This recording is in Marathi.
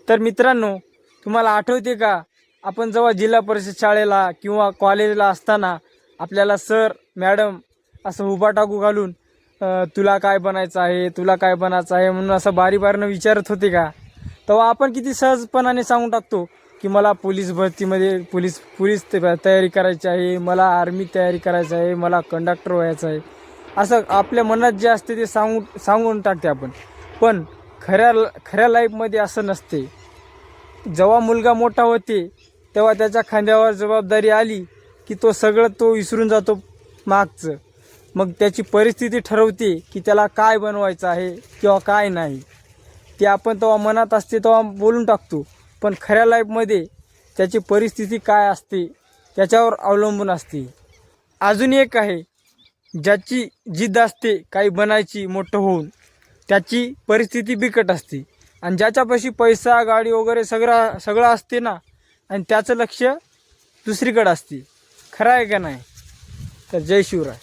तर मित्रांनो, तुम्हाला आठवते का, आपण जेव्हा जिल्हा परिषद शाळेला किंवा कॉलेजला असताना आपल्याला सर मॅडम असं उभा टाकू घालून तुला काय बनायचं आहे, तुला काय बनायचं आहे म्हणून असं बारी बारीनं विचारत होते का? तेव्हा आपण किती सहजपणाने सांगून टाकतो की मला पोलीस भरतीमध्ये पोलीस तयारी करायची आहे, मला आर्मी तयारी करायची आहे, मला कंडक्टर व्हायचं आहे, असं आपल्या मनात जे असते ते सांगून टाकते आपण. पण खऱ्या लाईफमध्ये असं नसते. जेव्हा मुलगा मोठा होते तेव्हा त्याच्या खांद्यावर जबाबदारी आली की तो विसरून जातो मागचं. मग त्याची परिस्थिती ठरवते की त्याला काय बनवायचं आहे किंवा काय नाही. ते आपण तेव्हा मनात असते तेव्हा बोलून टाकतो. पण खऱ्या लाईफमध्ये त्याची परिस्थिती काय असते त्याच्यावर अवलंबून असते. अजून एक आहे, ज्याची जिद्द असते काही बनायची मोठं होऊन, त्याची परिस्थिती बिकट असते. आणि ज्याच्यापाशी पैसा गाडी वगैरे सगळं असते ना, आणि त्याचं लक्ष दुसरीकडे असते. खरं आहे का नाही? तर जय शिवराय.